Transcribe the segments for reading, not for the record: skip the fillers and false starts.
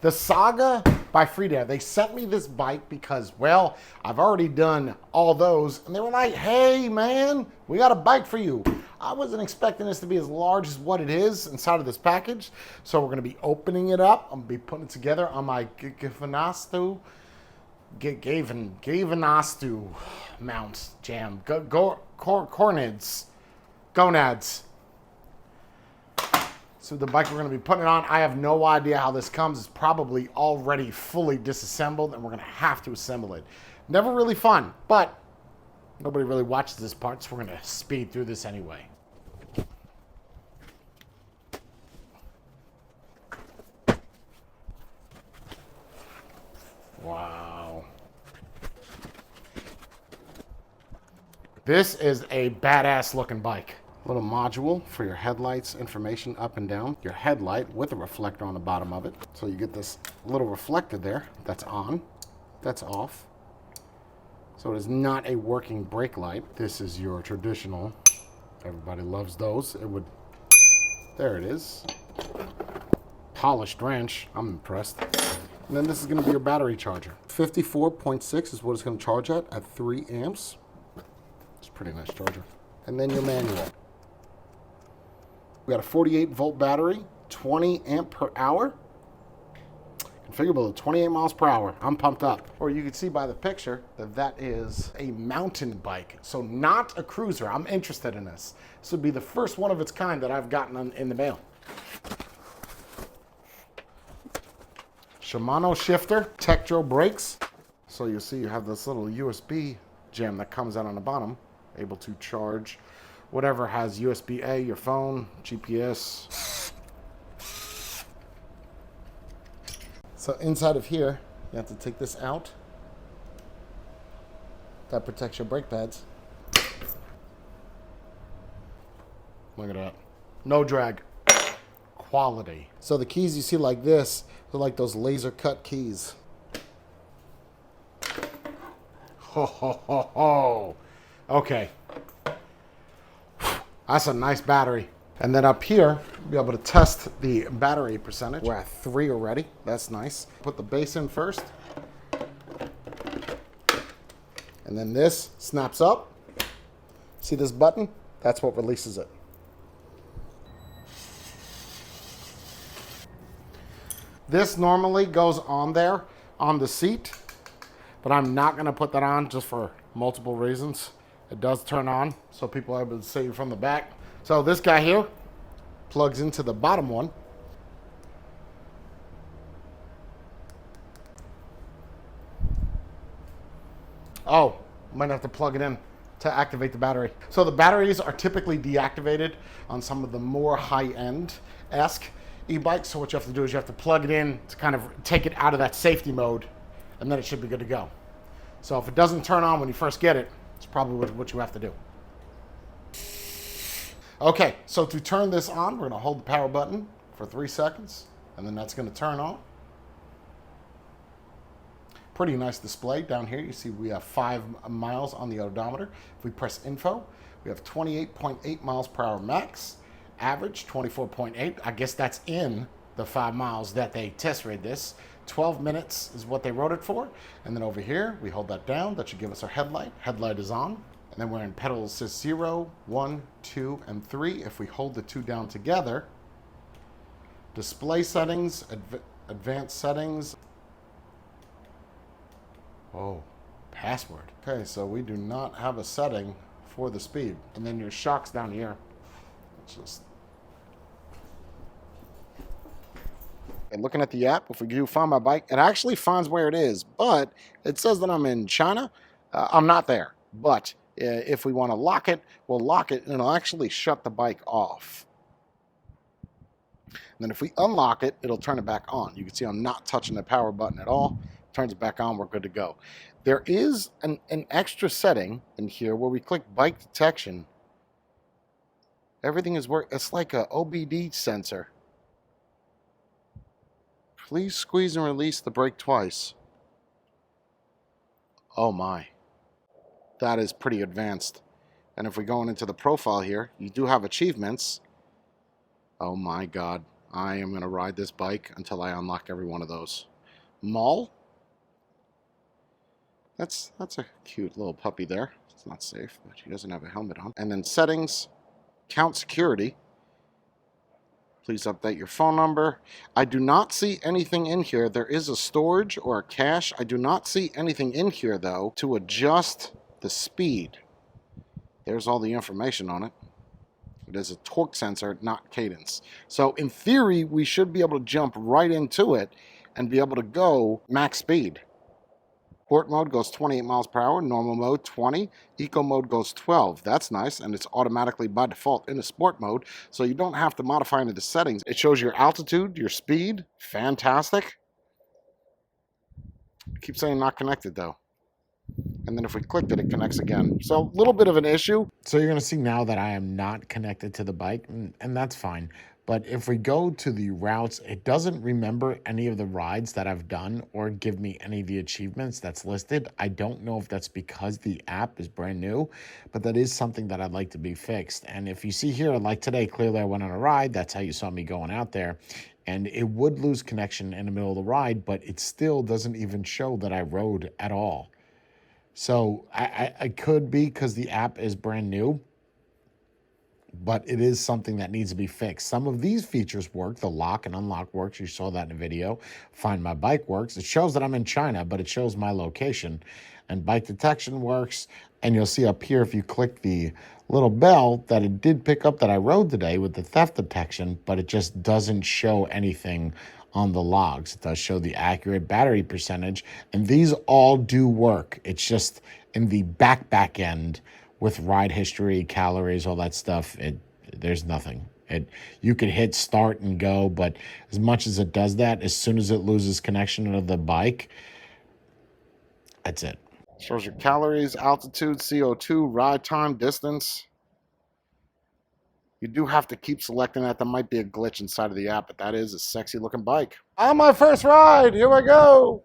The Saiga by Freedare. They sent me this bike because, well, I've already done all those. And they were like, hey, man, we got a bike for you. I wasn't expecting this to be as large as what it is inside of this package. So we're going to be opening it up. I'm going to be putting it together on my Gavanastu mount jam. Gonads. So the bike we're going to be putting it on, I have no idea how this comes. It's probably already fully disassembled, and we're going to have to assemble it. Never really fun, but nobody really watches this part, so we're going to speed through this anyway. Wow. This is a badass looking bike. Little module for your headlights information up and down. Your headlight with a reflector on the bottom of it. So you get this little reflector there. That's on. That's off. So it is not a working brake light. This is your traditional. Everybody loves those. It would. There it is. Polished wrench. I'm impressed. And then this is going to be your battery charger. 54.6 is what it's going to charge at 3 amps. It's a pretty nice charger. And then your manual. We got a 48 volt battery, 20 amp per hour. Configurable at 28 miles per hour. I'm pumped up. Or you can see by the picture that that is a mountain bike. So not a cruiser. I'm interested in this. This would be the first one of its kind that I've gotten in the mail. Shimano shifter, Tektro brakes. So you see you have this little USB gem that comes out on the bottom, able to charge whatever has USB-A, your phone, GPS. So inside of here, you have to take this out. That protects your brake pads. Look at that. No drag. Quality. So the keys you see like this, they're like those laser cut keys. Ho, ho, ho, ho. Okay. That's a nice battery. And then up here, you'll be able to test the battery percentage. We're at 3 already. That's nice. Put the base in first. And then this snaps up. See this button? That's what releases it. This normally goes on there on the seat, but I'm not going to put that on just for multiple reasons. It does turn on, so people are able to see you from the back. So this guy here plugs into the bottom one. Oh, might have to plug it in to activate the battery. So the batteries are typically deactivated on some of the more high-end-esque e-bikes. So what you have to do is you have to plug it in to kind of take it out of that safety mode, and then it should be good to go. So if it doesn't turn on when you first get it, it's probably what you have to do. Okay, so to turn this on, we're going to hold the power button for 3 seconds, and then that's going to turn on. Pretty nice display. Down here, you see we have 5 miles on the odometer. If we press info, we have 28.8 miles per hour max. Average, 24.8. I guess that's in the 5 miles that they test rated this. 12 minutes is what they wrote it for. And then over here, we hold that down. That should give us our headlight. Headlight is on. And then we're in pedals says 0, 1, 2, and 3. If we hold the 2 down together, display settings, advanced settings. Oh, password. Okay, so we do not have a setting for the speed. And then your shocks down here. It's just. And looking at the app, if we do find my bike, it actually finds where it is, but it says that I'm in China. I'm not there, but if we want to lock it, we'll lock it, and it'll actually shut the bike off. And then if we unlock it, it'll turn it back on. You can see I'm not touching the power button at all. Turns it back on, we're good to go. There is an extra setting in here where we click bike detection. Everything is working. It's like a OBD sensor. Please squeeze and release the brake twice. Oh my. That is pretty advanced. And if we're going into the profile here, you do have achievements. Oh my God. I am going to ride this bike until I unlock every one of those. Mall. That's a cute little puppy there. It's not safe, but he doesn't have a helmet on. And then settings, count security. Please update your phone number. I do not see anything in here. There is a storage or a cache. I do not see anything in here, though, to adjust the speed. There's all the information on it. It is a torque sensor, not cadence. So in theory, we should be able to jump right into it and be able to go max speed. Sport mode goes 28 miles per hour, normal mode 20, eco mode goes 12. That's nice, and it's automatically by default in a sport mode, so you don't have to modify any of the settings. It shows your altitude, your speed, fantastic. I keep saying not connected though. And then if we clicked it, it connects again. So a little bit of an issue. So you're gonna see now that I am not connected to the bike, and that's fine. But if we go to the routes, it doesn't remember any of the rides that I've done or give me any of the achievements that's listed. I don't know if that's because the app is brand new, but that is something that I'd like to be fixed. And if you see here, like today, clearly I went on a ride. That's how you saw me going out there. And it would lose connection in the middle of the ride, but it still doesn't even show that I rode at all. So I could be because the app is brand new, but it is something that needs to be fixed. Some of these features work. The lock and unlock works. You saw that in the video. Find My Bike works. It shows that I'm in China, but it shows my location. And bike detection works. And you'll see up here, if you click the little bell, that it did pick up that I rode today with the theft detection, but it just doesn't show anything on the logs. It does show the accurate battery percentage, and these all do work. It's just in the back end with ride history, calories, all that stuff, there's nothing. You could hit start and go, but as much as it does that, as soon as it loses connection to the bike, that's it. Shows your calories, altitude, CO2, ride time, distance. You do have to keep selecting that. There might be a glitch inside of the app, but that is a sexy looking bike. On my first ride, here we go.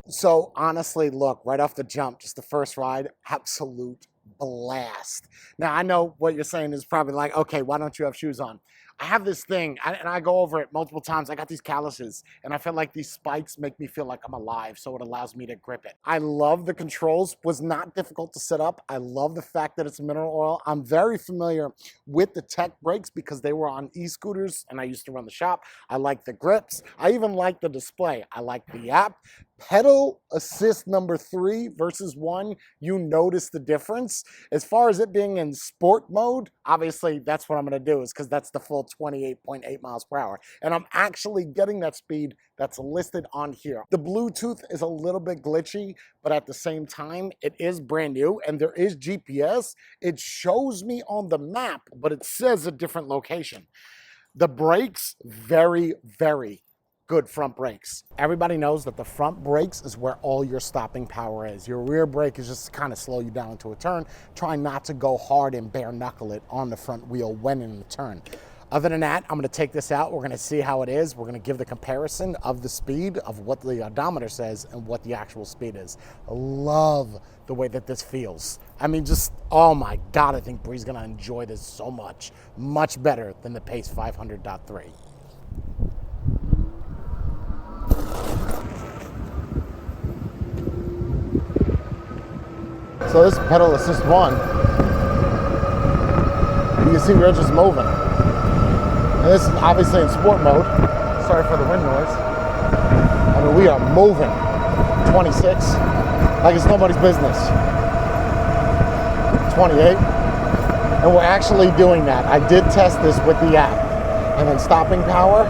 So honestly, look, right off the jump, just the first ride, absolute blast. Now, I know what you're saying is probably like, okay, why don't you have shoes on? I have this thing, and I go over it multiple times. I got these calluses, and I feel like these spikes make me feel like I'm alive, so it allows me to grip it. I love the controls. Was not difficult to set up. I love the fact that it's mineral oil. I'm very familiar with the tech brakes because they were on e-scooters, and I used to run the shop. I like the grips. I even like the display. I like the app. Pedal assist number 3 versus 1, you notice the difference. As far as it being in sport mode, obviously that's what I'm going to do, is because that's the full 28.8 miles per hour. And I'm actually getting that speed that's listed on here. The Bluetooth is a little bit glitchy, but at the same time, it is brand new and there is GPS. It shows me on the map, but it says a different location. The brakes, very, very good front brakes. Everybody knows that the front brakes is where all your stopping power is. Your rear brake is just to kind of slow you down into a turn. Try not to go hard and bare knuckle it on the front wheel when in the turn. Other than that, I'm gonna take this out. We're gonna see how it is. We're gonna give the comparison of the speed of what the odometer says and what the actual speed is. I love the way that this feels. I mean, just, oh my God, I think Bree's gonna enjoy this so much. Much better than the Pace 500.3. So this is pedal assist 1. You can see we're just moving. And this is obviously in sport mode. Sorry for the wind noise. I mean, we are moving 26 like it's nobody's business. 28. And we're actually doing that. I did test this with the app. And then stopping power,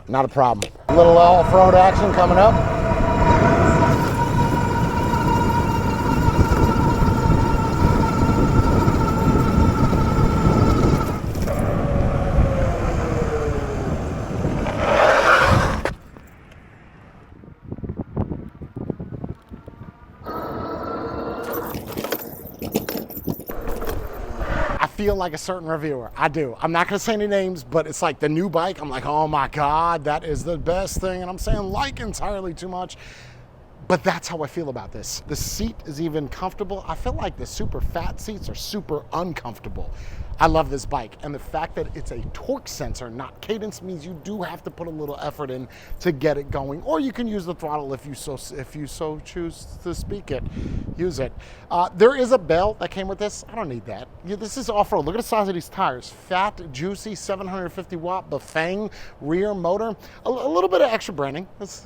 not a problem. A little off-road action coming up. feel like a certain reviewer. I do. I'm not going to say any names, but it's like the new bike. I'm like, oh my God, that is the best thing. And I'm saying like entirely too much. But that's how I feel about this. The seat is even comfortable. I feel like the super fat seats are super uncomfortable. I love this bike. And the fact that it's a torque sensor, not cadence, means you do have to put a little effort in to get it going. Or you can use the throttle if you so choose to speak it. Use it. There is a bell that came with this. I don't need that. This is off-road. Look at the size of these tires. Fat, juicy, 750 watt Bafang rear motor. A little bit of extra branding. This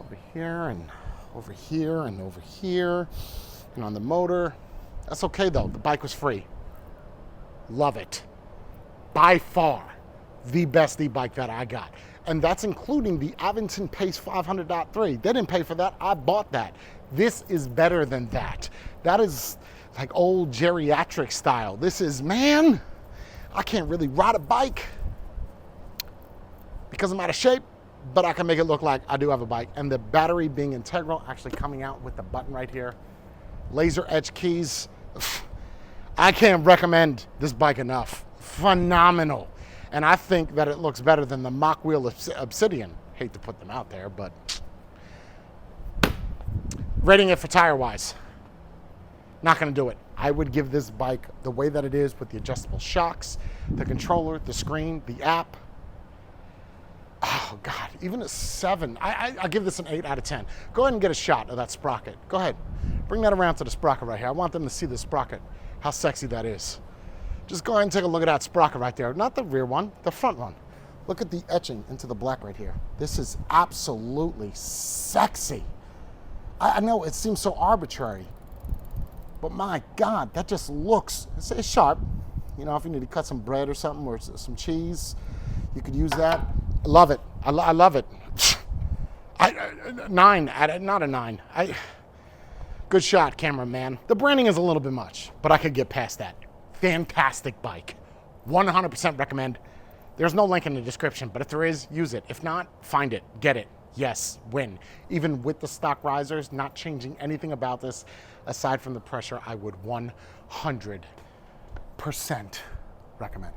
over here and over here and over here and on the motor. That's okay though, the bike was free. Love it. By far the best e-bike that I got. And that's including the Avington Pace 500.3. They didn't pay for that, I bought that. This is better than that. That is like old geriatric style. This is, man, I can't really ride a bike because I'm out of shape, but I can make it look like I do have a bike. And the battery being integral, actually coming out with the button right here. Laser edge keys. I can't recommend this bike enough. Phenomenal. And I think that it looks better than the Mach Wheel Obsidian. Hate to put them out there, but rating it for tire-wise, not gonna do it. I would give this bike the way that it is with the adjustable shocks, the controller, the screen, the app. Oh God, even a 7. I give this an 8 out of 10. Go ahead and get a shot of that sprocket. Go ahead, bring that around to the sprocket right here. I want them to see the sprocket, how sexy that is. Just go ahead and take a look at that sprocket right there. Not the rear one, the front one. Look at the etching into the black right here. This is absolutely sexy. I know it seems so arbitrary, but my God, that just looks, it's sharp. You know, if you need to cut some bread or something or some cheese, you could use that. I love it. I love it. 9, not a 9. Good shot, cameraman. The branding is a little bit much, but I could get past that. Fantastic bike. 100% recommend. There's no link in the description, but if there is, use it. If not, find it, get it. Yes, win. Even with the stock risers, not changing anything about this, aside from the pressure, I would 100% recommend.